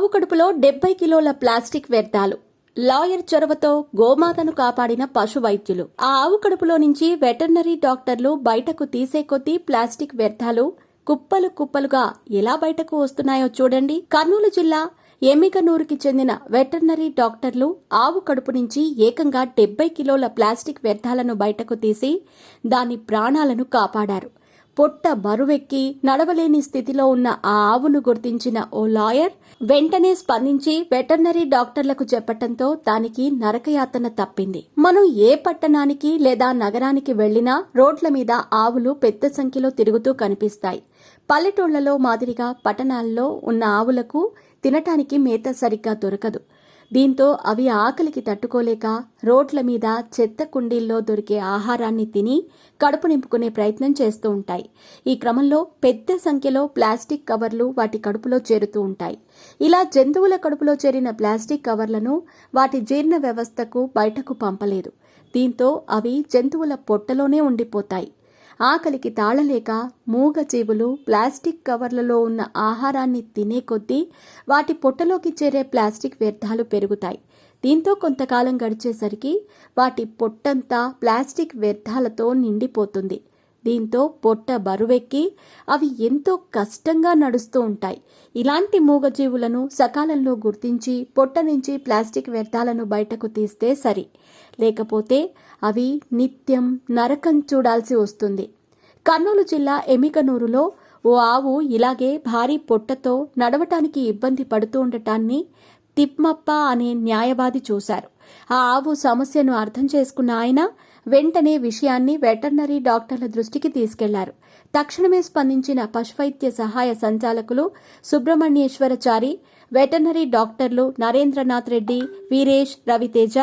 ఆవు కడుపులో 70 కిలోల ప్లాస్టిక్ వ్యర్థాలు. లాయర్ చొరవతో గోమాతను కాపాడిన పశు వైద్యులు. ఆ ఆవు కడుపులో నుంచి వెటర్నరీ డాక్టర్లు బయటకు తీసే కొద్దీ ప్లాస్టిక్ వ్యర్థాలు కుప్పలు కుప్పలుగా ఎలా బయటకు వస్తున్నాయో చూడండి. కర్నూలు జిల్లా ఎమ్మిగనూరుకి చెందిన వెటర్నరీ డాక్టర్లు ఆవు కడుపు నుంచి ఏకంగా 70 కిలోల ప్లాస్టిక్ వ్యర్థాలను బయటకు తీసి దాని ప్రాణాలను కాపాడారు. పొట్ట బరువెక్కి నడవలేని స్థితిలో ఉన్న ఆ ఆవును గుర్తించిన ఓ లాయర్ వెంటనే స్పందించి వెటర్నరీ డాక్టర్లకు చెప్పటంతో దానికి నరకయాతన తప్పింది. మనం ఏ పట్టణానికి లేదా నగరానికి వెళ్లినా రోడ్ల మీద ఆవులు పెద్ద సంఖ్యలో తిరుగుతూ కనిపిస్తాయి. పల్లెటూళ్లలో మాదిరిగా పట్టణాల్లో ఉన్న ఆవులకు తినటానికి మేత సరిగ్గా దొరకదు. దీంతో అవి ఆకలికి తట్టుకోలేక రోడ్ల మీద చెత్త కుండీల్లో దొరికే ఆహారాన్ని తిని కడుపు నింపుకునే ప్రయత్నం చేస్తూ ఉంటాయి. ఈ క్రమంలో పెద్ద సంఖ్యలో ప్లాస్టిక్ కవర్లు వాటి కడుపులో చేరుతూ ఉంటాయి. ఇలా జంతువుల కడుపులో చేరిన ప్లాస్టిక్ కవర్లను వాటి జీర్ణ వ్యవస్థకు బయటకు పంపలేదు. దీంతో అవి జంతువుల పొట్టలోనే ఉండిపోతాయి. ఆకలికి తాళలేక మూగజీవులు ప్లాస్టిక్ కవర్లలో ఉన్న ఆహారాన్ని తినే కొద్దీ వాటి పొట్టలోకి చేరే ప్లాస్టిక్ వ్యర్థాలు పెరుగుతాయి. దీంతో కొంతకాలం గడిచేసరికి వాటి పొట్టంతా ప్లాస్టిక్ వ్యర్థాలతో నిండిపోతుంది. దీంతో పొట్ట బరువెక్కి అవి ఎంతో కష్టంగా నడుస్తూ ఉంటాయి. ఇలాంటి మూగజీవులను సకాలంలో గుర్తించి పొట్ట నుంచి ప్లాస్టిక్ వ్యర్థాలను బయటకు తీస్తే సరి, లేకపోతే అవి నిత్యం నరకం చూడాల్సి వస్తుంది. కర్నూలు జిల్లా ఎమ్మిగనూరులో ఓ ఆవు ఇలాగే భారీ పొట్టతో నడవటానికి ఇబ్బంది పడుతూ ఉండటాన్ని తిమ్మప్ప అనే న్యాయవాది చూశారు. ఆ ఆవు సమస్యను అర్థం చేసుకున్న ఆయన వెంటనే విషయాన్ని వెటర్నరీ డాక్టర్ల దృష్టికి తీసుకెళ్లారు. తక్షణమే స్పందించిన పశువైద్య సహాయ సంచాలకులు సుబ్రహ్మణ్యేశ్వరచారి, వెటర్నరీ డాక్టర్లు నరేంద్రనాథ్ రెడ్డి, వీరేష్, రవితేజ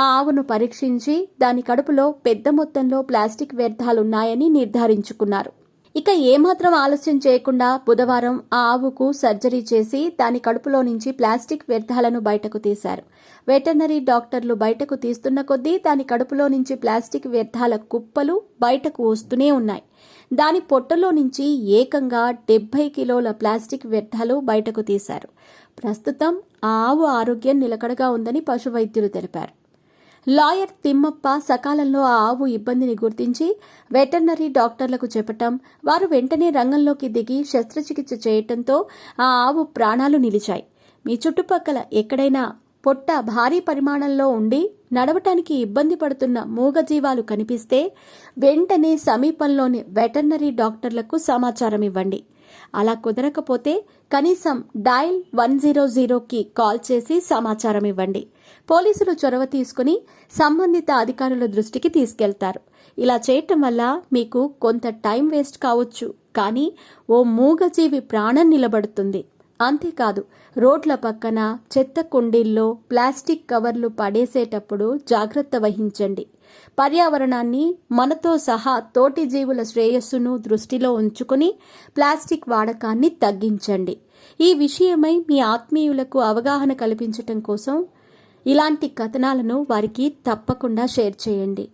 ఆ ఆవును పరీక్షించి దాని కడుపులో పెద్ద మొత్తంలో ప్లాస్టిక్ వ్యర్థాలున్నాయని నిర్ధారించుకున్నారు. ఇక ఏమాత్రం ఆలస్యం చేయకుండా బుధవారం ఆ ఆవుకు సర్జరీ చేసి దాని కడుపులో నుంచి ప్లాస్టిక్ వ్యర్థాలను బయటకు తీశారు. వెటర్నరీ డాక్టర్లు బయటకు తీస్తున్న కొద్దీ దాని కడుపులో నుంచి ప్లాస్టిక్ వ్యర్థాల కుప్పలు బయటకు వస్తూనే ఉన్నాయి. దాని పొట్టలో నుంచి ఏకంగా 70 కిలోల ప్లాస్టిక్ వ్యర్థాలు బయటకు తీశారు. ప్రస్తుతం ఆ ఆవు ఆరోగ్యం నిలకడగా ఉందని పశువైద్యులు తెలిపారు. లాయర్ తిమ్మప్ప సకాలంలో ఆ ఆవు ఇబ్బందిని గుర్తించి వెటర్నరీ డాక్టర్లకు చెప్పటం, వారు వెంటనే రంగంలోకి దిగి శస్త్రచికిత్స చేయటంతో ఆ ఆవు ప్రాణాలు నిలిచాయి. మీ చుట్టుపక్కల ఎక్కడైనా పొట్ట భారీ పరిమాణంలో ఉండి నడవటానికి ఇబ్బంది పడుతున్న మూగజీవాలు కనిపిస్తే వెంటనే సమీపంలోని వెటర్నరీ డాక్టర్లకు సమాచారం ఇవ్వండి. అలా కుదరకపోతే కనీసం డయల్ 100కి కాల్ చేసి సమాచారం ఇవ్వండి. పోలీసులు చొరవ తీసుకుని సంబంధిత అధికారుల దృష్టికి తీసుకెళ్తారు. ఇలా చేయటం వల్ల మీకు కొంత టైం వేస్ట్ కావచ్చు, కానీ ఓ మూగజీవి ప్రాణం నిలబడుతుంది. అంతేకాదు, రోడ్ల పక్కన చెత్త కుండీల్లో ప్లాస్టిక్ కవర్లు పడేసేటప్పుడు జాగ్రత్త వహించండి. పర్యావరణాన్ని, మనతో సహా తోటి జీవుల శ్రేయస్సును దృష్టిలో ఉంచుకుని ప్లాస్టిక్ వాడకాన్ని తగ్గించండి. ఈ విషయమై మీ ఆత్మీయులకు అవగాహన కల్పించటం కోసం ఇలాంటి కథనాలను వారికి తప్పకుండా షేర్ చేయండి.